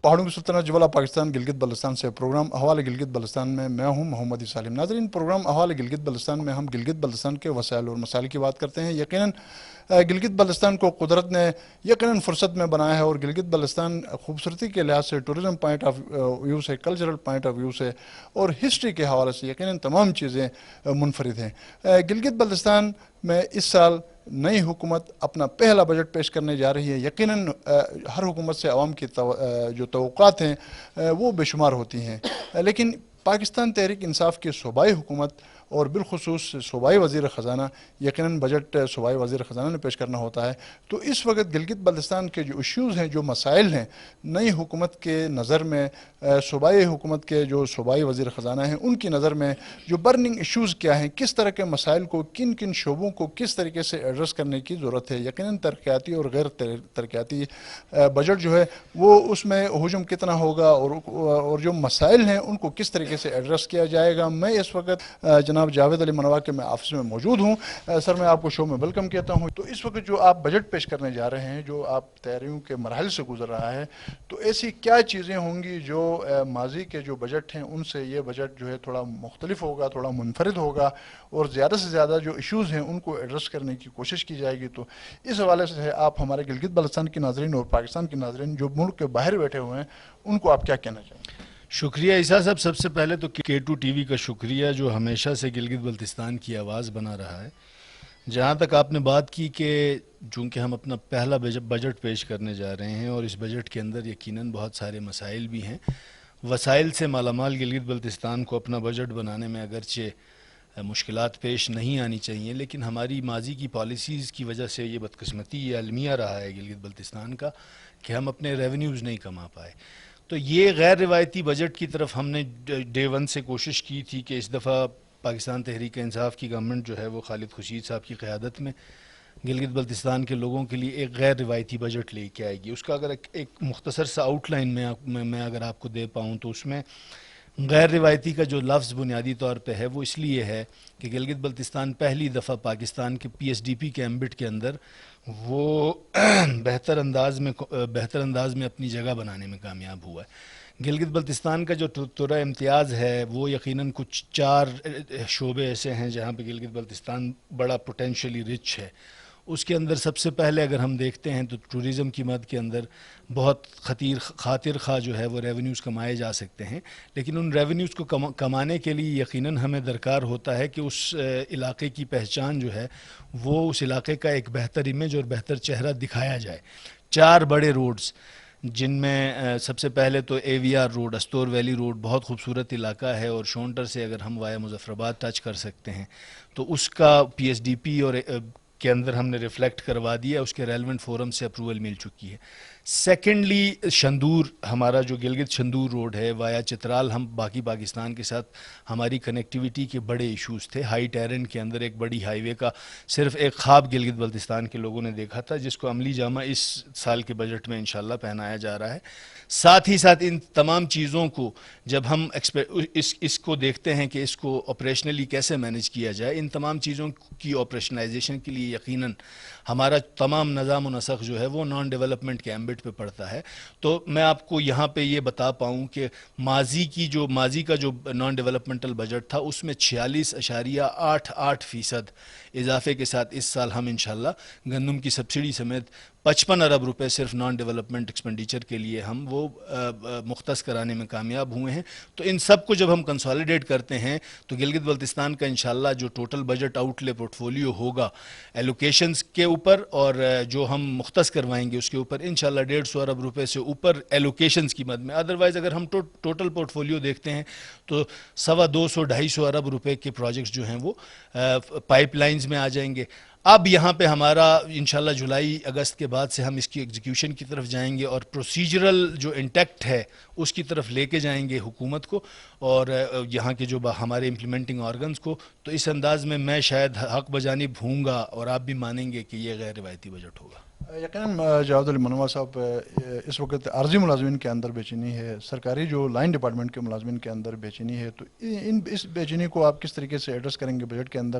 پہاڑوں کی سلطنت جبلہ پاکستان گلگت بلتستان سے پروگرام احوال گلگت بلتستان میں ہوں محمد سالم۔ ناظرین، پروگرام احوال گلگت بلتستان میں ہم گلگت بلتستان کے وسائل اور مسائل کی بات کرتے ہیں۔ یقیناً گلگت بلتستان کو قدرت نے یقیناً فرصت میں بنایا ہے، اور گلگت بلتستان خوبصورتی کے لحاظ سے، ٹورزم پوائنٹ آف ویو سے، کلچرل پوائنٹ آف ویو سے اور ہسٹری کے حوالے سے یقیناً تمام چیزیں منفرد ہیں۔ گلگت بلتستان میں اس سال نئی حکومت اپنا پہلا بجٹ پیش کرنے جا رہی ہے۔ یقیناً ہر حکومت سے عوام کی جو توقعات ہیں وہ بے شمار ہوتی ہیں، لیکن پاکستان تحریک انصاف کی صوبائی حکومت اور بالخصوص صوبائی وزیر خزانہ، یقیناً بجٹ صوبائی وزیر خزانہ نے پیش کرنا ہوتا ہے۔ تو اس وقت گلگت بلتستان کے جو ایشوز ہیں، جو مسائل ہیں، نئی حکومت کے نظر میں، صوبائی حکومت کے جو صوبائی وزیر خزانہ ہیں ان کی نظر میں جو برننگ ایشوز کیا ہیں، کس طرح کے مسائل کو، کن کن شعبوں کو کس طریقے سے ایڈریس کرنے کی ضرورت ہے۔ یقیناً ترقیاتی اور غیر ترقیاتی بجٹ جو ہے وہ اس میں ہجوم کتنا ہوگا، اور جو مسائل ہیں ان کو کس طریقے سے ایڈریس کیا جائے گا۔ میں اس وقت جناب جاوید علی منوا کے میں آفس میں موجود ہوں۔ سر، میں آپ کو شو میں ویلکم کہتا ہوں۔ تو اس وقت جو آپ بجٹ پیش کرنے جا رہے ہیں، جو آپ تیاریوں کے مراحل سے گزر رہا ہے، تو ایسی کیا چیزیں ہوں گی جو ماضی کے جو بجٹ ہیں ان سے یہ بجٹ جو ہے تھوڑا مختلف ہوگا، تھوڑا منفرد ہوگا، اور زیادہ سے زیادہ جو ایشوز ہیں ان کو ایڈریس کرنے کی کوشش کی جائے گی؟ تو اس حوالے سے آپ ہمارے گلگت بلتستان کے ناظرین اور پاکستان کے ناظرین جو ملک کے باہر بیٹھے ہوئے ہیں ان کو آپ کیا کہنا چاہیں گے؟ شکریہ عیسیٰ صاحب۔ سب سے پہلے تو K2 ٹی وی کا شکریہ جو ہمیشہ سے گلگت بلتستان کی آواز بنا رہا ہے۔ جہاں تک آپ نے بات کی کہ چونکہ ہم اپنا پہلا بجٹ پیش کرنے جا رہے ہیں، اور اس بجٹ کے اندر یقیناً بہت سارے مسائل بھی ہیں، وسائل سے مالا مال گلگت بلتستان کو اپنا بجٹ بنانے میں اگرچہ مشکلات پیش نہیں آنی چاہیے، لیکن ہماری ماضی کی پالیسیز کی وجہ سے یہ بدقسمتی، یہ المیہ رہا ہے گلگت بلتستان کا کہ ہم اپنے ریونیوز نہیں کما پائے۔ تو یہ غیر روایتی بجٹ کی طرف ہم نے ڈے ون سے کوشش کی تھی کہ اس دفعہ پاکستان تحریک انصاف کی گورنمنٹ جو ہے وہ خالد خورشید صاحب کی قیادت میں گلگت بلتستان کے لوگوں کے لیے ایک غیر روایتی بجٹ لے کے آئے گی۔ اس کا اگر ایک مختصر سا آؤٹ لائن میں اگر آپ کو دے پاؤں تو اس میں غیر روایتی کا جو لفظ بنیادی طور پہ ہے وہ اس لیے ہے کہ گلگت بلتستان پہلی دفعہ پاکستان کے PSDP کے ایمبٹ کے اندر وہ بہتر انداز میں اپنی جگہ بنانے میں کامیاب ہوا ہے۔ گلگت بلتستان کا جو ترہ امتیاز ہے وہ یقیناً کچھ 4 شعبے ایسے ہیں جہاں پہ گلگت بلتستان بڑا پوٹینشلی رچ ہے۔ اس کے اندر سب سے پہلے اگر ہم دیکھتے ہیں تو ٹورزم کی مد کے اندر بہت خاطر خواہ جو ہے وہ ریونیوز کمائے جا سکتے ہیں، لیکن ان ریونیوز کو کمانے کے لیے یقیناً ہمیں درکار ہوتا ہے کہ اس علاقے کی پہچان جو ہے وہ اس علاقے کا ایک بہتر امیج اور بہتر چہرہ دکھایا جائے۔ 4 بڑے روڈز، جن میں سب سے پہلے تو AVR road, Astore valley road, بہت خوبصورت علاقہ ہے، اور شونٹر سے اگر ہم وایا مظفر آباد ٹچ کر سکتے ہیں تو اس کا PSDP اور کے اندر ہم نے ریفلیکٹ کروا دیا، اس کے ریلیونٹ فورم سے اپروول مل چکی ہے۔ سیکنڈلی شندور، ہمارا جو گلگت شندور روڈ ہے وایا چترال، ہم باقی پاکستان کے ساتھ ہماری کنیکٹیویٹی کے بڑے ایشوز تھے۔ ہائی ٹیرن کے اندر ایک بڑی ہائی وے کا صرف ایک خواب گلگت بلتستان کے لوگوں نے دیکھا تھا، جس کو عملی جامہ اس سال کے بجٹ میں انشاءاللہ پہنایا جا رہا ہے۔ ساتھ ہی ساتھ ان تمام چیزوں کو جب ہم اس کو دیکھتے ہیں کہ اس کو آپریشنلی کیسے مینیج کیا جائے، ان تمام چیزوں کی آپریشنلائزیشن کے لیے یقیناً ہمارا تمام نظام و نسق جو ہے وہ نان ڈیولپمنٹ کے ایمبٹ پہ پڑتا ہے۔ تو میں آپ کو یہاں پہ یہ بتا پاؤں کہ ماضی کا جو نان ڈیولپمنٹل بجٹ تھا اس میں 46.88% اضافے کے ساتھ اس سال ہم انشاءاللہ گندم کی سبسڈی سمیت 55 ارب روپے صرف نان ڈیولپمنٹ ایکسپینڈیچر کے لیے ہم وہ مختص کرانے میں کامیاب ہوئے ہیں۔ تو ان سب کو جب ہم کنسالیڈیٹ کرتے ہیں تو گلگت بلتستان کا انشاءاللہ جو ٹوٹل بجٹ آؤٹ لے پورٹ فولیو ہوگا ایلوکیشنز کے اوپر اور جو ہم مختص کروائیں گے اس کے اوپر، انشاءاللہ 150 ارب روپے سے اوپر ایلوکیشنز کی مد میں۔ ادروائز اگر ہم ٹوٹل پورٹ فولیو دیکھتے ہیں تو 250-250 ارب روپے کے پروجیکٹس جو ہیں وہ پائپ لائنز میں آ جائیں گے۔ اب یہاں پہ ہمارا انشاءاللہ جولائی اگست کے بعد سے ہم اس کی ایگزیکیوشن کی طرف جائیں گے اور پروسیجرل جو انٹیکٹ ہے اس کی طرف لے کے جائیں گے حکومت کو اور یہاں کے جو ہمارے امپلیمنٹنگ آرگنز کو۔ تو اس انداز میں شاید حق بجانب ہوں گا اور آپ بھی مانیں گے کہ یہ غیر روایتی بجٹ ہوگا۔ یقیناً جاوید علی منوا صاحب اس وقت عارضی ملازمین کے اندر بے چینی ہے، سرکاری جو لائن ڈپارٹمنٹ کے ملازمین کے اندر بے چینی ہے، تو اس بے چینی کو آپ کس طریقے سے ایڈریس کریں گے بجٹ کے اندر؟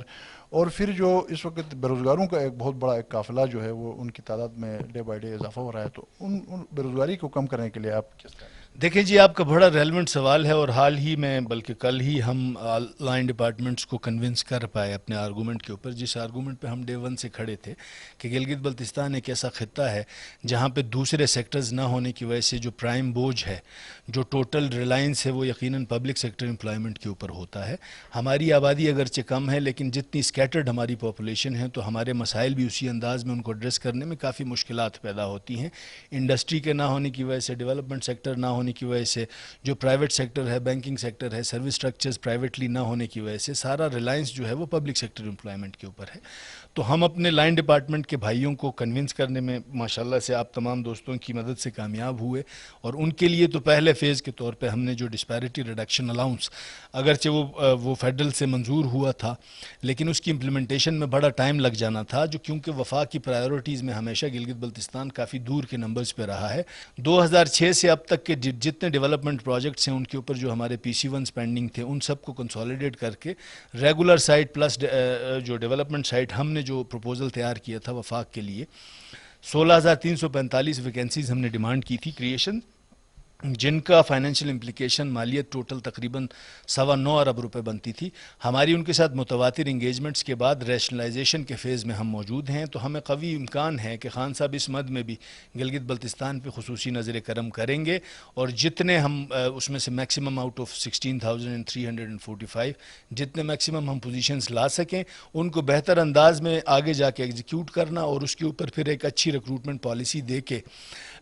اور پھر جو اس وقت بے روزگاروں کا ایک بہت بڑا ایک قافلہ جو ہے وہ ان کی تعداد میں ڈے بائی ڈے اضافہ ہو رہا ہے، تو ان بے روزگاری کو کم کرنے کے لیے آپ کس طرح؟ دیکھیں جی، آپ کا بڑا ریلیونٹ سوال ہے، اور حال ہی میں بلکہ کل ہی ہم لائن ڈپارٹمنٹس کو کنونس کر پائے اپنے آرگومنٹ کے اوپر، جس آرگومنٹ پہ ہم ڈے ون سے کھڑے تھے کہ گلگت بلتستان ایک ایسا خطہ ہے جہاں پہ دوسرے سیکٹرز نہ ہونے کی وجہ سے جو پرائم بوجھ ہے، جو ٹوٹل ریلائنس ہے، وہ یقیناً پبلک سیکٹر امپلائمنٹ کے اوپر ہوتا ہے۔ ہماری آبادی اگرچہ کم ہے، لیکن جتنی اسکیٹرڈ ہماری پاپولیشن ہے تو ہمارے مسائل بھی اسی انداز میں ان کو ایڈریس کرنے میں کافی مشکلات پیدا ہوتی ہیں۔ انڈسٹری کے نہ ہونے کی وجہ سے، ڈیولپمنٹ سیکٹر نہ ہونے کی وجہ سے، جو پرائیویٹ سیکٹر ہے، بینکنگ سیکٹر ہے، سروس سٹرکچرز پرائیویٹلی نہ ہونے کی وجہ سے سارا ریلائنس جو ہے وہ پبلک سیکٹر امپلائمنٹ کے اوپر ہے۔ تو ہم اپنے لائن ڈپارٹمنٹ کے بھائیوں کو کنونس کرنے میں ماشاءاللہ سے آپ تمام دوستوں کی مدد سے کامیاب ہوئے، اور ان کے لیے تو پہلے فیز کے طور پہ ہم نے جو ڈسپیرٹی ریڈکشن الاؤنس، اگرچہ وہ فیڈرل سے منظور ہوا تھا لیکن اس کی امپلیمنٹیشن میں بڑا ٹائم لگ جانا تھا، جو کیونکہ وفاق کی پرائیورٹیز میں ہمیشہ گلگت بلتستان کافی دور کے نمبرز پہ رہا ہے۔ 2006 سے اب تک کے جتنے ڈیولپمنٹ پروجیکٹس ہیں ان کے اوپر جو ہمارے پی سی ونز پینڈنگ تھے، ان سب کو کنسولیڈیٹ کر کے ریگولر سائٹ پلس جو ڈیولپمنٹ سائٹ ہم نے جو پروپوزل تیار کیا تھا وفاق کے لیے، 16,345 ویکینسیز ہم نے ڈیمانڈ کی تھی کریشن، جن کا فائنینشیل امپلیکیشن مالیت ٹوٹل تقریباً 9.25 ارب روپے بنتی تھی۔ ہماری ان کے ساتھ متواتر انگیجمنٹس کے بعد ریشنلائزیشن کے فیز میں ہم موجود ہیں، تو ہمیں قوی امکان ہے کہ خان صاحب اس مد میں بھی گلگت بلتستان پہ خصوصی نظر کرم کریں گے، اور جتنے ہم اس میں سے میکسیمم آؤٹ آف 16,345 جتنے میکسیمم ہم پوزیشنز لا سکیں ان کو بہتر انداز میں آگے جا کے ایگزیکیوٹ کرنا، اور اس کے اوپر پھر ایک اچھی ریکروٹمنٹ پالیسی دے کے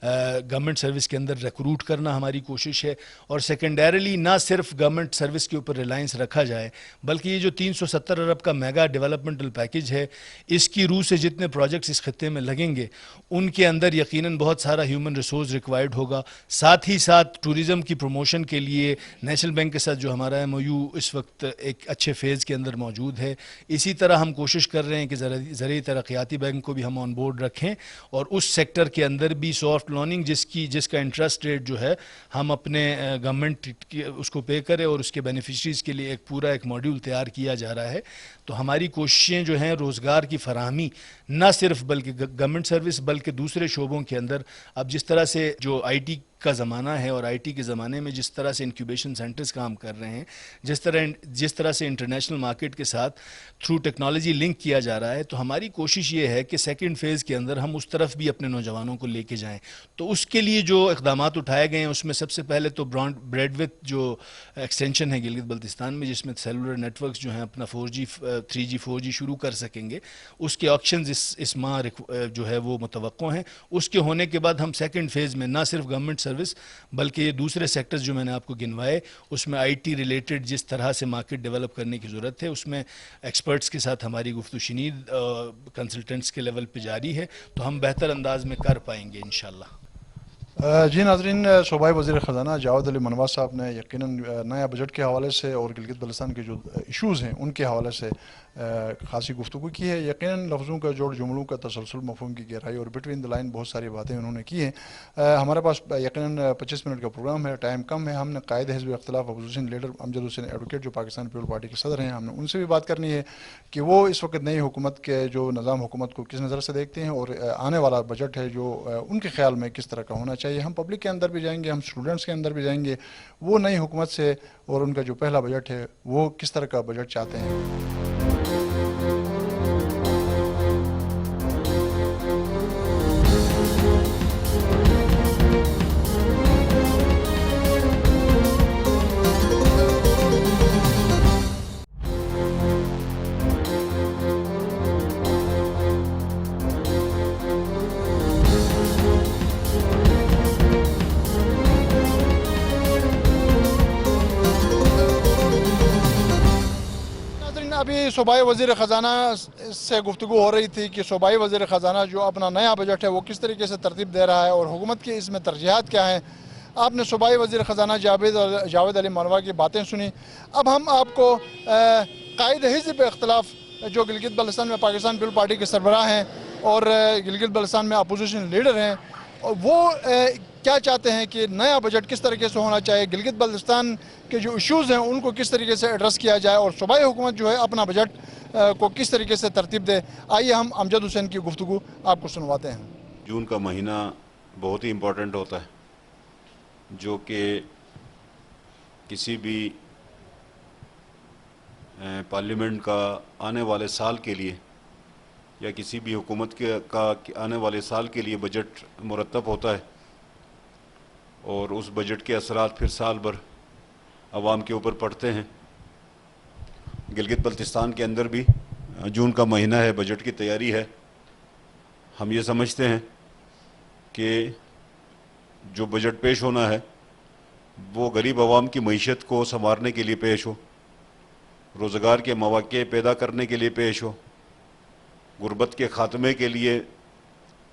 گورنمنٹ سروس کے اندر ریکروٹ کرنا ہماری کوشش ہے۔ اور سیکنڈریلی نہ صرف گورنمنٹ سروس کے اوپر ریلائنس رکھا جائے، بلکہ یہ جو 370 ارب کا میگا ڈیولپمنٹل پیکج ہے، اس کی روح سے جتنے پروجیکٹس اس خطے میں لگیں گے ان کے اندر یقیناً بہت سارا ہیومن ریسورس ریکوائرڈ ہوگا۔ ساتھ ہی ساتھ ٹوریزم کی پروموشن کے لیے نیشنل بینک کے ساتھ جو ہمارا ایم او یو اس وقت ایک اچھے فیز کے اندر موجود ہے، اسی طرح ہم کوشش کر رہے ہیں کہ زرعی ترقیاتی بینک کو بھی ہم آن بورڈ رکھیں، اور اس سیکٹر کے اندر بھی سافٹ لوننگ جس کا انٹرسٹ ریٹ جو ہے ہم اپنے گورنمنٹ اس کو پے کرے، اور اس کے بینیفیشریز کے لیے ایک ماڈیول تیار کیا جا رہا ہے۔ تو ہماری کوششیں جو ہیں روزگار کی فراہمی نہ صرف بلکہ گورنمنٹ سروس بلکہ دوسرے شعبوں کے اندر، اب جس طرح سے جو آئی ٹی کا زمانہ ہے اور آئی ٹی کے زمانے میں جس طرح سے انکیوبیشن سینٹرز کام کر رہے ہیں، جس طرح سے انٹرنیشنل مارکیٹ کے ساتھ تھرو ٹیکنالوجی لنک کیا جا رہا ہے، تو ہماری کوشش یہ ہے کہ سیکنڈ فیز کے اندر ہم اس طرف بھی اپنے نوجوانوں کو لے کے جائیں۔ تو اس کے لیے جو اقدامات اٹھائے گئے ہیں اس میں سب سے پہلے تو بریڈ وتھ جو ایکسٹینشن ہے گلگت بلتستان میں، جس میں سیلولر نیٹ ورکس جو ہیں اپنا 4G 3G 4G شروع کر سکیں گے، اس کے آکشنز اس ماہ جو ہے وہ متوقع ہیں۔ اس کے ہونے کے بعد ہم سیکنڈ فیز میں نہ صرف گورنمنٹ سروس بلکہ یہ دوسرے سیکٹرز جو میں نے آپ کو گنوائے، اس میں آئی ٹی ریلیٹڈ جس طرح سے مارکیٹ ڈیولپ کرنے کی ضرورت ہے، اس میں ایکسپرٹس کے ساتھ ہماری گفت و شنید کنسلٹنٹس کے لیول پہ جاری ہے، تو ہم بہتر انداز میں کر پائیں گے انشاءاللہ۔ جی ناظرین، صوبائی وزیر خزانہ جاوید علی منوا صاحب نے یقیناً نیا بجٹ کے حوالے سے اور گلگت بلتستان کے جو ایشوز ہیں ان کے حوالے سے خاصی گفتگو کی ہے۔ یقیناً لفظوں کا جوڑ جملوں کا تسلسل، مفہوم کی گہرائی اور بٹوین دا لائن بہت ساری باتیں انہوں نے کی ہیں۔ ہمارے پاس یقیناً 25 منٹ کا پروگرام ہے، ٹائم کم ہے۔ ہم نے قائد حزب اختلاف اپوزیشن لیڈر امجد حسین ایڈوکیٹ جو پاکستان پیپل پارٹی کے صدر ہیں، ہم نے ان سے بھی بات کرنی ہے کہ وہ اس وقت نئی حکومت کے جو نظام حکومت کو کس نظر سے دیکھتے ہیں، اور آنے والا بجٹ ہے جو ان کے خیال میں کس طرح کا ہونا چاہیے۔ ہم پبلک کے اندر بھی جائیں گے، ہم اسٹوڈنٹس کے اندر بھی جائیں گے، وہ نئی حکومت سے اور ان کا جو پہلا بجٹ ہے وہ کس طرح کا بجٹ چاہتے ہیں۔ ابھی صوبائی وزیر خزانہ سے گفتگو ہو رہی تھی کہ صوبائی وزیر خزانہ جو اپنا نیا بجٹ ہے وہ کس طریقے سے ترتیب دے رہا ہے اور حکومت کی اس میں ترجیحات کیا ہیں۔ آپ نے صوبائی وزیر خزانہ جاوید علی منوا کی باتیں سنی۔ اب ہم آپ کو قائد حزب اختلاف جو گلگت بلتستان میں پاکستان پیپل پارٹی کے سربراہ ہیں اور گلگت بلتستان میں اپوزیشن لیڈر ہیں، اور وہ کیا چاہتے ہیں کہ نیا بجٹ کس طریقے سے ہونا چاہیے، گلگت بلتستان کے جو ایشوز ہیں ان کو کس طریقے سے ایڈریس کیا جائے، اور صوبائی حکومت جو ہے اپنا بجٹ کو کس طریقے سے ترتیب دے۔ آئیے ہم امجد حسین کی گفتگو آپ کو سنواتے ہیں۔ جون کا مہینہ بہت ہی امپورٹنٹ ہوتا ہے، جو کہ کسی بھی پارلیمنٹ کا آنے والے سال کے لیے یا کسی بھی حکومت کا آنے والے سال کے لیے بجٹ مرتب ہوتا ہے، اور اس بجٹ کے اثرات پھر سال بھر عوام کے اوپر پڑتے ہیں۔ گلگت بلتستان کے اندر بھی جون کا مہینہ ہے، بجٹ کی تیاری ہے۔ ہم یہ سمجھتے ہیں کہ جو بجٹ پیش ہونا ہے وہ غریب عوام کی معیشت کو سنوارنے کے لیے پیش ہو، روزگار کے مواقع پیدا کرنے کے لیے پیش ہو، غربت کے خاتمے کے لیے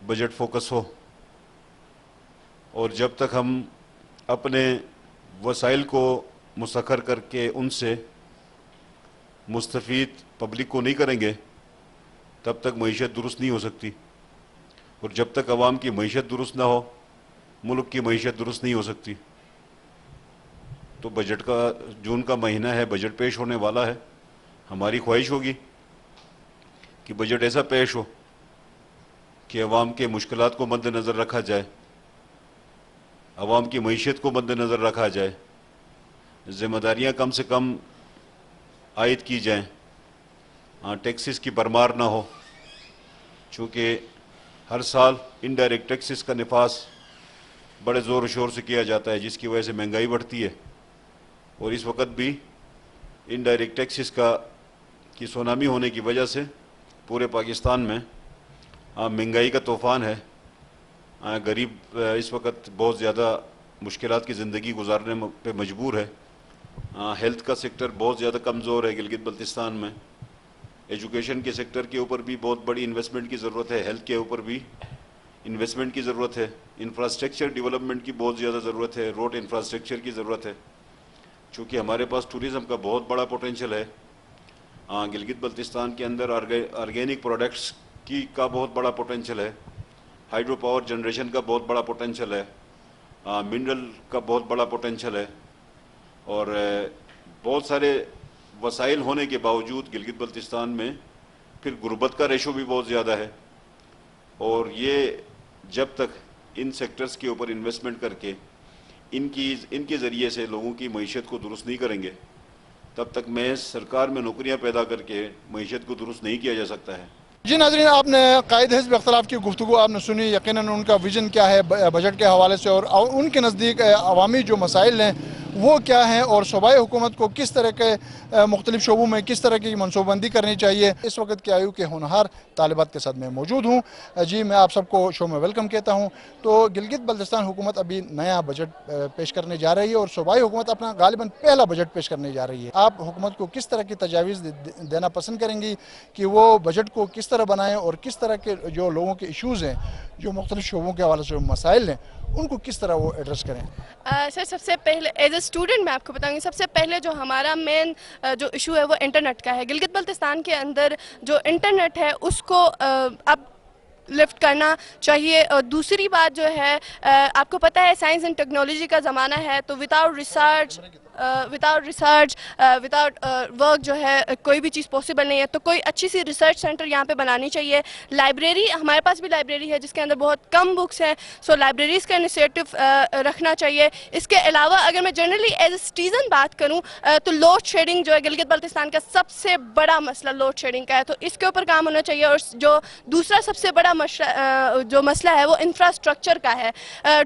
بجٹ فوکس ہو، اور جب تک ہم اپنے وسائل کو مسخر کر کے ان سے مستفید پبلک کو نہیں کریں گے تب تک معیشت درست نہیں ہو سکتی، اور جب تک عوام کی معیشت درست نہ ہو ملک کی معیشت درست نہیں ہو سکتی۔ تو بجٹ کا جون کا مہینہ ہے، بجٹ پیش ہونے والا ہے۔ ہماری خواہش ہوگی کہ بجٹ ایسا پیش ہو کہ عوام کے مشکلات کو مد نظر رکھا جائے، عوام کی معیشت کو مد نظر رکھا جائے، ذمہ داریاں کم سے کم عائد کی جائیں، ٹیکسز کی بھرمار نہ ہو، چونکہ ہر سال انڈائریکٹ ٹیکسز کا نفاذ بڑے زور و شور سے کیا جاتا ہے، جس کی وجہ سے مہنگائی بڑھتی ہے، اور اس وقت بھی انڈائریکٹ ٹیکسز کی سونامی ہونے کی وجہ سے پورے پاکستان میں مہنگائی کا طوفان ہے۔ غریب اس وقت بہت زیادہ مشکلات کی زندگی گزارنے پہ مجبور ہے۔ ہیلتھ کا سیکٹر بہت زیادہ کمزور ہے گلگت بلتستان میں، ایجوکیشن کے سیکٹر کے اوپر بھی بہت بڑی انویسٹمنٹ کی ضرورت ہے، ہیلتھ کے اوپر بھی انویسٹمنٹ کی ضرورت ہے، انفراسٹرکچر ڈیولپمنٹ کی بہت زیادہ ضرورت ہے، روڈ انفراسٹرکچر کی ضرورت ہے، چونکہ ہمارے پاس ٹوریزم کا بہت بڑا پوٹینشیل ہے۔ گلگت بلتستان کے اندر آرگینک پروڈکٹس کا بہت بڑا پوٹینشیل ہے، ہائیڈرو پاور جنریشن کا بہت بڑا پوٹینشیل ہے، منرل کا بہت بڑا پوٹینشیل ہے، اور بہت سارے وسائل ہونے کے باوجود گلگت بلتستان میں پھر غربت کا ریشو بھی بہت زیادہ ہے، اور یہ جب تک ان سیکٹرز کے اوپر انویسٹمنٹ کر کے ان کے ذریعے سے لوگوں کی معیشت کو درست نہیں کریں گے تب تک محض سرکار میں نوکریاں پیدا کر کے معیشت کو درست نہیں کیا جا سکتا ہے۔ جی ناظرین، آپ نے قائد حزب اختلاف کی گفتگو آپ نے سنی، یقیناً ان کا ویژن کیا ہے بجٹ کے حوالے سے، اور ان کے نزدیک عوامی جو مسائل ہیں وہ کیا ہیں، اور صوبائی حکومت کو کس طرح کے مختلف شعبوں میں کس طرح کی منصوبہ بندی کرنی چاہیے۔ اس وقت کے آیو کے ہونہار طالبات کے ساتھ میں موجود ہوں۔ جی میں آپ سب کو شو میں ویلکم کہتا ہوں۔ تو گلگت بلتستان حکومت ابھی نیا بجٹ پیش کرنے جا رہی ہے، اور صوبائی حکومت اپنا غالباً پہلا بجٹ پیش کرنے جا رہی ہے۔ آپ حکومت کو کس طرح کی تجاویز دینا پسند کریں گی کہ وہ بجٹ کو کس طرح بنائیں، اور کس طرح کے جو لوگوں کے ایشوز ہیں، جو مختلف شعبوں کے حوالے سے مسائل ہیں، ان کو کس طرح وہ ایڈریس کریں؟ سر سب سے پہلے ایز اے اسٹوڈنٹ میں آپ کو بتاؤں گی، سب سے پہلے جو ہمارا مین جو ایشو ہے وہ انٹرنیٹ کا ہے۔ گلگت بلتستان کے اندر جو انٹرنیٹ ہے اس کو اب لفٹ کرنا چاہیے۔ اور دوسری بات جو ہے، آپ کو پتہ ہے سائنس اینڈ ٹیکنالوجی کا زمانہ ہے، تو وداؤٹ ریسرچ وداؤٹ ورک جو ہے کوئی بھی چیز پاسبل نہیں ہے۔ تو کوئی اچھی سی ریسرچ سینٹر یہاں پہ بنانی چاہیے۔ لائبریری، ہمارے پاس بھی لائبریری ہے جس کے اندر بہت کم بکس ہیں، سو لائبریریز کا انیشیٹو رکھنا چاہیے۔ اس کے علاوہ اگر میں جنرلی ایز اے سٹیزن بات کروں تو لوڈ شیڈنگ جو ہے گلگت بلتستان کا سب سے بڑا مسئلہ لوڈ شیڈنگ کا ہے، تو اس کے اوپر کام ہونا چاہیے۔ اور جو دوسرا سب سے بڑا جو مسئلہ ہے وہ انفراسٹرکچر کا ہے۔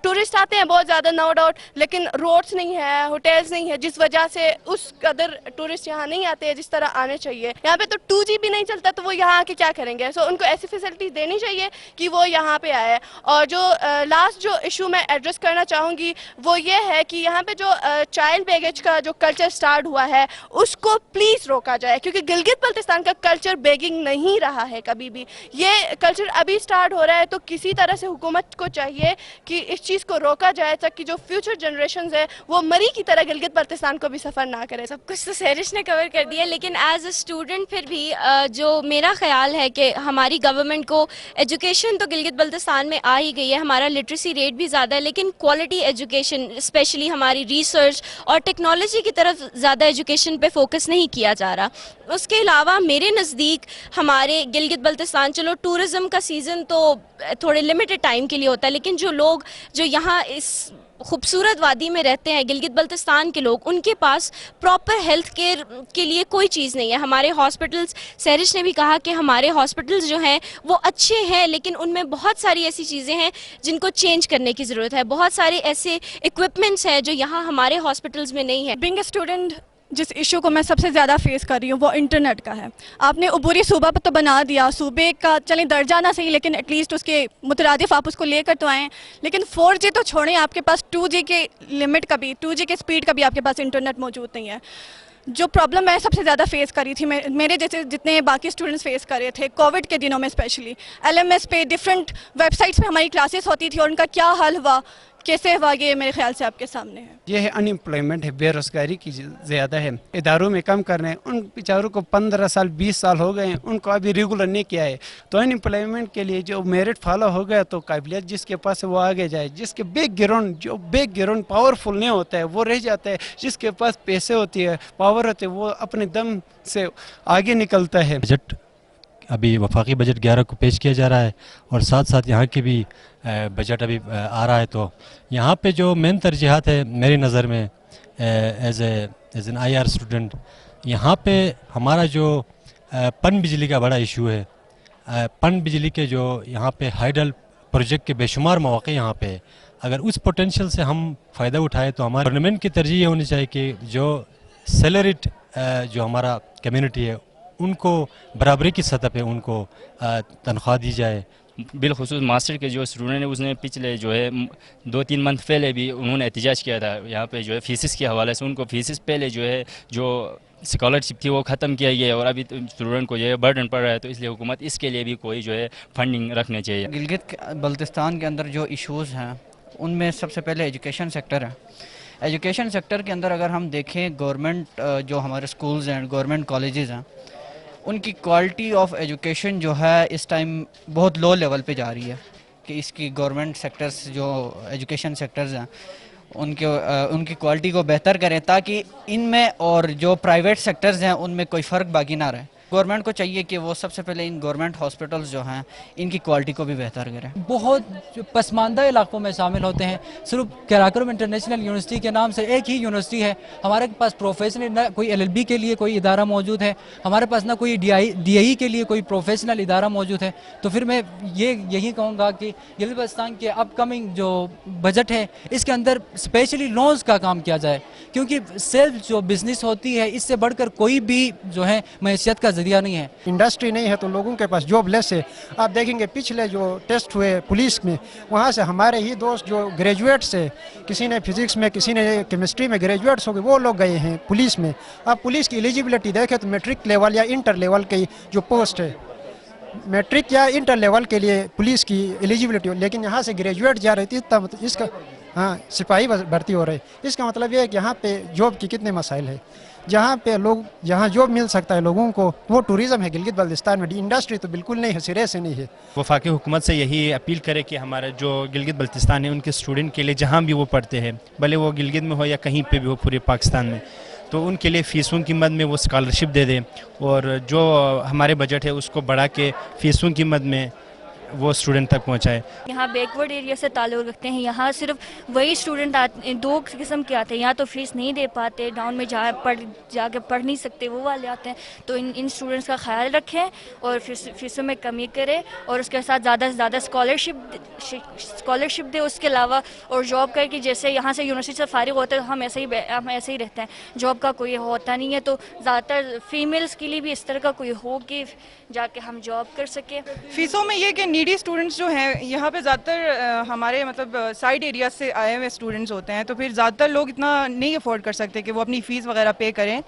ٹورسٹ آتے ہیں بہت زیادہ، نو ڈاؤٹ، لیکن روڈز نہیں ہے، ہوٹلز نہیں ہے، جس وجہ سے اس قدر ٹورسٹ یہاں نہیں آتے ہیں جس طرح آنے چاہیے۔ یہاں پہ تو 2G بھی نہیں چلتا، تو وہ یہاں آ کے کیا کریں گے؟ سو ان کو ایسی فیسلٹی دینی چاہیے کہ وہ یہاں پہ آئے۔ اور جو لاسٹ جو ایشو میں ایڈریس کرنا چاہوں گی وہ یہ ہے کہ یہاں پہ جو چائلڈ بیگیج کا جو کلچر سٹارٹ ہوا ہے اس کو پلیز روکا جائے، کیونکہ گلگت بلتستان کا کلچر بیگنگ نہیں رہا ہے کبھی بھی۔ یہ کلچر ابھی اسٹارٹ ہو رہا ہے تو کسی طرح سے حکومت کو چاہیے کہ اس چیز کو روکا جائے تاکہ جو فیوچر جنریشنز ہیں وہ مری کی طرح گلگت بلتستان کو بھی سفر نہ کرے. سب کچھ تو سہرش نے کور کر دیا, لیکن ایز اے اسٹوڈنٹ پھر بھی جو میرا خیال ہے کہ ہماری گورنمنٹ کو ایجوکیشن تو گلگت بلتستان میں آ ہی گئی ہے, ہمارا لٹریسی ریٹ بھی زیادہ ہے, لیکن کوالٹی ایجوکیشن اسپیشلی ہماری ریسرچ اور ٹیکنالوجی کی طرف زیادہ ایجوکیشن پہ فوکس نہیں کیا جا رہا. اس کے علاوہ میرے نزدیک ہمارے گلگت بلتستان, چلو ٹورزم کا سیزن تو تھوڑے لمیٹڈ ٹائم کے لیے ہوتا ہے, لیکن جو لوگ جو یہاں اس خوبصورت وادی میں رہتے ہیں گلگت بلتستان کے لوگ, ان کے پاس پراپر ہیلتھ کیئر کے لیے کوئی چیز نہیں ہے. ہمارے ہاسپٹلز, سہرش نے بھی کہا کہ ہمارے ہاسپٹلز جو ہیں وہ اچھے ہیں, لیکن ان میں بہت ساری ایسی چیزیں ہیں جن کو چینج کرنے کی ضرورت ہے. بہت سارے ایسے اکوپمنٹس ہیں جو یہاں ہمارے ہاسپٹلز میں نہیں ہیں. بینگ اے اسٹوڈنٹ, جس ایشو کو میں سب سے زیادہ فیس کر رہی ہوں وہ انٹرنیٹ کا ہے. آپ نے عبوری صوبہ پر تو بنا دیا, صوبے کا چلیں درجہ نہ صحیح لیکن ایٹ لیسٹ اس کے مترادف آپ اس کو لے کر تو آئیں, لیکن 4G تو چھوڑیں, آپ کے پاس 2G کے لمٹ کا بھی, 2G کے سپیڈ کا بھی آپ کے پاس انٹرنیٹ موجود نہیں ہے. جو پرابلم میں سب سے زیادہ فیس کر رہی تھی, میرے جیسے جتنے باقی اسٹوڈنٹس فیس کر رہے تھے کووڈ کے دنوں میں اسپیشلی, LMS پہ ڈفرینٹ ویب سائٹس پہ ہماری کلاسز ہوتی تھی اور ان کا کیا حل ہوا, کیسے ہوا, یہ میرے خیال سے آپ کے سامنے ہے. یہ ہے ان امپلائمنٹ ہے, بے روزگاری کی زیادہ ہے. اداروں میں کم کرنے, ان بیچاروں کو 15 سال 20 سال ہو گئے ہیں, ان کو ابھی ریگولر نہیں کیا ہے. تو ان امپلائمنٹ کے لیے جو میرٹ فالو ہو گیا تو قابلیت جس کے پاس ہے وہ آگے جائے, جس کے بیک گراؤنڈ پاورفل نہیں ہوتا ہے وہ رہ جاتا ہے, جس کے پاس پیسے ہوتی ہے, پاور ہوتے ہے, وہ اپنے دم سے آگے نکلتا ہے. بجٹ ابھی وفاقی بجٹ 11 کو پیش کیا جا رہا ہے اور ساتھ ساتھ یہاں کی بھی بجٹ ابھی آ رہا ہے. تو یہاں پہ جو مین ترجیحات ہے میری نظر میں ایز این IR اسٹوڈنٹ, یہاں پہ ہمارا جو پن بجلی کا بڑا ایشو ہے. پن بجلی کے جو یہاں پہ ہائیڈل پروجیکٹ کے بے شمار مواقع یہاں پہ ہے, اگر اس پوٹینشیل سے ہم فائدہ اٹھائے تو ہمارے گورنمنٹ کی ترجیح یہ ہونی چاہیے کہ جو سیلریڈ جو ہمارا کمیونٹی ہے ان کو برابری کی سطح پہ ان کو تنخواہ دی جائے. بالخصوص ماسٹر کے جو اسٹوڈنٹ ہیں اس نے پچھلے جو ہے 2-3 منتھ پہلے بھی انہوں نے احتجاج کیا تھا یہاں پہ جو ہے فیسز کے حوالے سے. ان کو فیسز پہلے جو ہے جو اسکالرشپ تھی وہ ختم کیا گیا ہے اور ابھی اسٹوڈنٹ کو جو ہے برڈن پڑ رہا ہے, تو اس لیے حکومت اس کے لیے بھی کوئی جو ہے فنڈنگ رکھنا چاہیے. گلگت بلتستان کے اندر جو ایشوز ہیں ان میں سب سے پہلے ایجوکیشن سیکٹر ہے. ایجوکیشن سیکٹر کے اندر اگر ہم دیکھیں گورنمنٹ جو ہمارے سکولز ہیں, گورنمنٹ کالجز ہیں, ان کی کوالٹی آف ایجوکیشن جو ہے اس ٹائم بہت لو لیول پہ جا رہی ہے. کہ اس کی گورنمنٹ سیکٹرز جو ایجوکیشن سیکٹرز ہیں ان کی کوالٹی کو بہتر کریں تاکہ ان میں اور جو پرائیویٹ سیکٹرز ہیں ان میں کوئی فرق باقی نہ رہے. گورنمنٹ کو چاہیے کہ وہ سب سے پہلے ان گورنمنٹ ہاسپٹلز جو ہیں ان کی کوالٹی کو بھی بہتر کریں. بہت پسماندہ علاقوں میں شامل ہوتے ہیں. صرف کراکرم انٹرنیشنل یونیورسٹی کے نام سے ایک ہی یونیورسٹی ہے. ہمارے پاس پروفیشنل نہ کوئی LLB کے لیے کوئی ادارہ موجود ہے, ہمارے پاس نہ کوئی DIE کے لیے کوئی پروفیشنل ادارہ موجود ہے. تو پھر میں یہی کہوں گا کہ گلگت بلتستان کے اپ کمنگ جو بجٹ ہے اس کے اندر اسپیشلی لونز کا کام کیا جائے, کیونکہ سیلف جو بزنس ہوتی ہے اس سے بڑھ کر کوئی بھی جو ہے معیشت کا ذریعہ نہیں ہے. انڈسٹری نہیں ہے تو لوگوں کے پاس جاب لیس ہے. آپ دیکھیں گے پچھلے جو ٹیسٹ ہوئے پولیس میں, وہاں سے ہمارے ہی دوست جو گریجویٹس ہے, کسی نے فزکس میں کسی نے کیمسٹری میں گریجویٹس ہو گئے, وہ لوگ گئے ہیں پولیس میں. آپ پولیس کی ایلیجیبلٹی دیکھیں تو میٹرک لیول یا انٹر لیول کی جو پوسٹ ہے, میٹرک یا انٹر لیول کے لیے پولیس کی ایلیجیبلٹی, لیکن یہاں سے گریجویٹ جا رہی تھی تب اس کا سپاہی بھرتی ہو رہی. اس کا مطلب یہ ہے کہ یہاں پہ جاب کی کتنے مسائل ہے. جہاں پہ جہاں جاب مل سکتا ہے لوگوں کو وہ ٹوریزم ہے گلگت بلتستان میں. انڈسٹری تو بالکل نہیں ہے, سرے سے نہیں ہے. وفاقی حکومت سے یہی اپیل کرے کہ ہمارا جو گلگت بلتستان ہے ان کے اسٹوڈنٹ کے لیے جہاں بھی وہ پڑھتے ہیں, بھلے وہ گلگت میں ہو یا کہیں پہ بھی ہو پورے پاکستان میں, تو ان کے لیے فیسوں کی مد میں وہ اسکالرشپ دے دیں اور جو ہمارے بجٹ ہے اس کو بڑھا کے فیسوں کی مد میں وہ اسٹوڈنٹ تک پہنچائے. یہاں بیکورڈ ایریا سے تعلق رکھتے ہیں. یہاں صرف وہی اسٹوڈنٹ دو قسم کے آتے ہیں, یا تو فیس نہیں دے پاتے, ڈاؤن میں جا کے پڑھ نہیں سکتے, وہ والے آتے ہیں. تو ان اسٹوڈنٹس کا خیال رکھیں اور فیسوں میں کمی کریں اور اس کے ساتھ زیادہ سے زیادہ اسکالرشپ دے. اس کے علاوہ اور جاب کر کے جیسے یہاں سے یونیورسٹی سے فارغ ہوتے ہیں ہم ایسے ہی رہتے ہیں, جاب کا کوئی ہوتا نہیں ہے. تو زیادہ تر فیمیلس کے لیے بھی اس طرح کا کوئی ہو کہ جا کے ہم جاب کر سکیں. فیسوں میں یہ کہ نیڈی اسٹوڈنٹس جو ہیں یہاں پہ زیادہ تر ہمارے مطلب سائڈ ایریاز سے آئے ہوئے اسٹوڈنٹس ہوتے ہیں، تو پھر زیادہ تر لوگ اتنا نہیں افورڈ کر سکتے کہ وہ اپنی فیس وغیرہ پے کریں.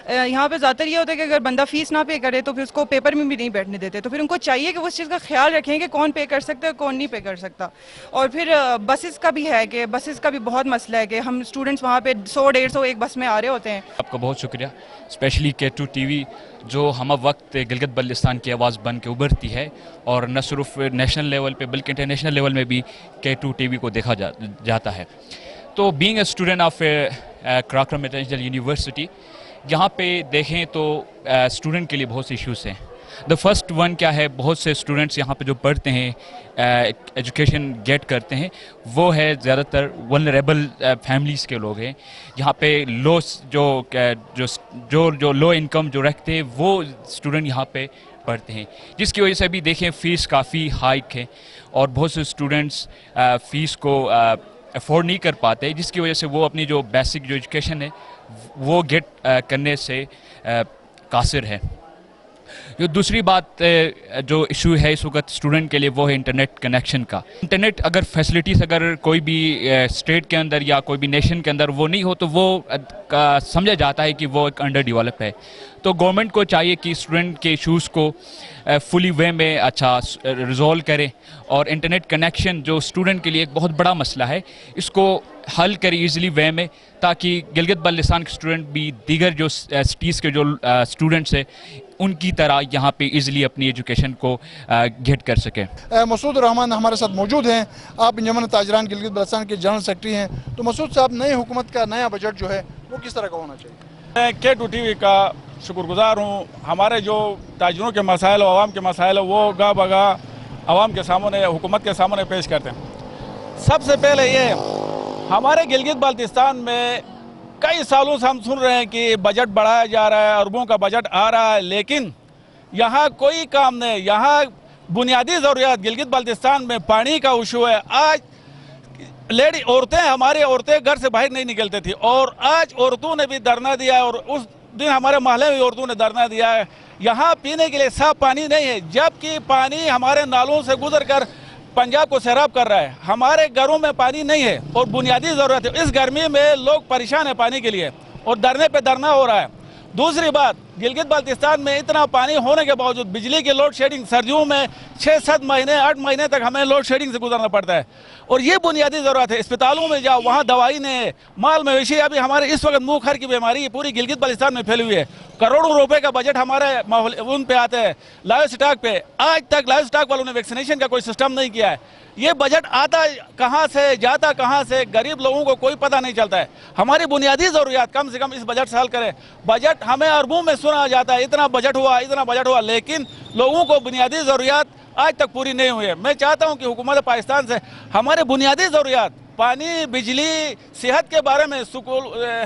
یہاں پہ زیادہ تر یہ ہوتا ہے کہ اگر بندہ فیس نہ پے کرے تو پھر اس کو پیپر میں بھی نہیں بیٹھنے دیتے، تو پھر ان کو چاہیے کہ وہ اس چیز کا خیال رکھیں کہ کون پے کر سکتا ہے کون نہیں پے کر سکتا. اور پھر بسز کا بھی ہے کہ بسز کا بھی بہت مسئلہ ہے کہ ہم اسٹوڈنٹس وہاں پہ 100-150 ایک بس میں آ رہے ہوتے ہیں. آپ کا بہت شکریہ، اسپیشلی K2 TV جو ہم وقت گلگت بلتستان کی آواز بن کے ابھرتی ہے، اور نہ صرف نیشنل لیول پہ بلکہ انٹرنیشنل لیول میں بھی K2 TV کو دیکھا جاتا ہے. تو being a student of Karakoram international university, یہاں پہ دیکھیں تو اسٹوڈنٹ کے لیے بہت سے ایشوز ہیں. دا فرسٹ ون کیا ہے، بہت سے اسٹوڈنٹس یہاں پہ جو پڑھتے ہیں ایجوکیشن گیٹ کرتے ہیں وہ ہے زیادہ تر ولنریبل فیملیز کے لوگ ہیں. یہاں پہ جو لو انکم جو رکھتے ہیں وہ اسٹوڈنٹ یہاں پہ پڑھتے ہیں، جس کی وجہ سے بھی دیکھیں فیس کافی ہائک ہے اور بہت سے اسٹوڈنٹس فیس کو افورڈ نہیں کر پاتے، جس کی وجہ سے وہ اپنی جو بیسک جو ایجوکیشن ہے وہ گیٹ کرنے سے قاصر ہے. جو دوسری بات جو ایشو ہے اس وقت اسٹوڈنٹ کے لیے وہ ہے انٹرنیٹ کنیکشن کا. انٹرنیٹ اگر فیسلٹیز اگر کوئی بھی اسٹیٹ کے اندر یا کوئی بھی نیشن کے اندر وہ نہیں ہو تو وہ سمجھا جاتا ہے کہ وہ ایک انڈر ڈیولپ ہے. تو گورنمنٹ کو چاہیے کہ اسٹوڈنٹ کے ایشوز کو فلی وے میں اچھا ریزولو کرے، اور انٹرنیٹ کنیکشن جو اسٹوڈنٹ کے لیے ایک بہت بڑا مسئلہ ہے اس کو حل کرے ایزیلی وے میں، تاکہ گلگت بلتستان کے اسٹوڈنٹ بھی دیگر جو سٹیز کے جو اسٹوڈنٹس ہیں ان کی طرح یہاں پہ ایزیلی اپنی ایجوکیشن کو گیٹ کر سکیں. مسعود الرحمان ہمارے ساتھ موجود ہیں، آپ انجمن تاجران گلگت بلتستان کے جنرل سیکرٹری ہیں. تو مسعود صاحب، نئی حکومت کا نیا بجٹ جو ہے وہ کس طرح کا ہونا چاہیے؟ میں K2 TV کا شکر گزار ہوں. ہمارے جو تاجروں کے مسائل اور عوام کے مسائل وہ گاہ بگاہ عوام کے سامنے حکومت کے سامنے پیش کرتے ہیں. سب سے پہلے یہ ہمارے گلگت بلتستان میں کئی سالوں سے ہم سن رہے ہیں کہ بجٹ بڑھایا جا رہا ہے، اربوں کا بجٹ آ رہا ہے، لیکن یہاں کوئی کام نہیں. یہاں بنیادی ضروریات گلگت بلتستان میں پانی کا ایشو ہے. آج ہماری عورتیں گھر سے باہر نہیں نکلتی تھی، اور آج عورتوں نے بھی دھرنا دیا ہے، اور اس دن ہمارے محلے میں عورتوں نے دھرنا دیا ہے. یہاں پینے کے لیے صاف پانی نہیں ہے، جبکہ پانی ہمارے نالوں سے گزر کر پنجاب کو سیراب کر رہا ہے. ہمارے گھروں میں پانی نہیں ہے اور بنیادی ضرورت ہے. اس گرمی میں لوگ پریشان ہیں پانی کے لیے، اور دھرنے پہ دھرنا ہو رہا ہے. دوسری بات، گلگت بلتستان میں اتنا پانی ہونے کے باوجود بجلی کی لوڈ شیڈنگ سردیوں میں 6-7 مہینے 8 مہینے تک ہمیں لوڈ شیڈنگ سے گزرنا پڑتا ہے، اور یہ بنیادی ضرورت ہے. اسپتالوں میں جاؤ، وہاں دوائی نہیں، مال مویشی ابھی ہمارے اس وقت منہ کھر کی بیماری پوری گلگت بلتستان میں پھیلی ہوئی ہے. کروڑوں روپے کا بجٹ ہمارے ان پہ آتا ہے لائیو سٹاک پہ. آج تک لائیو سٹاک والوں نے ویکسینیشن کا کوئی سسٹم نہیں کیا ہے. یہ بجٹ آتا کہاں سے جاتا کہاں سے غریب لوگوں کو کوئی پتہ نہیں چلتا ہے. ہماری بنیادی ضروریات کم سے کم اس بجٹ سے حل کرے. بجٹ ہمیں اربوں میں سنا جاتا ہے، اتنا بجٹ ہوا، لیکن لوگوں کو بنیادی ضروریات آج تک پوری نہیں ہوئی ہے. میں چاہتا ہوں کہ حکومت پاکستان سے ہمارے بنیادی ضروریات پانی، بجلی، صحت کے بارے میں،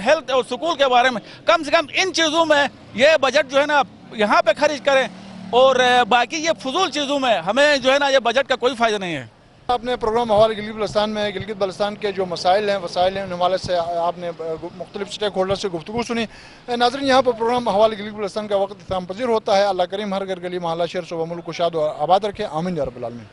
ہیلتھ اور سکول کے بارے میں کم سے کم ان چیزوں میں یہ بجٹ جو ہے نا یہاں پہ خرچ کریں، اور باقی یہ فضول چیزوں میں ہمیں جو ہے نا یہ بجٹ کا کوئی فائدہ نہیں ہے. آپ نے پروگرام حوالے گلگت بلتستان میں گلگت بلتستان کے جو مسائل ہیں ان حوالے سے آپ نے مختلف سٹیک ہولڈر سے گفتگو سنی. ناظرین، یہاں پر پروگرام حوالے گلگت بلتستان کا وقت اختتام پذیر ہوتا ہے. اللہ کریم ہر گھر گلی محلہ شہر صوبہ ملک کو شاد و آباد رکھے. آمین یا رب العالمین.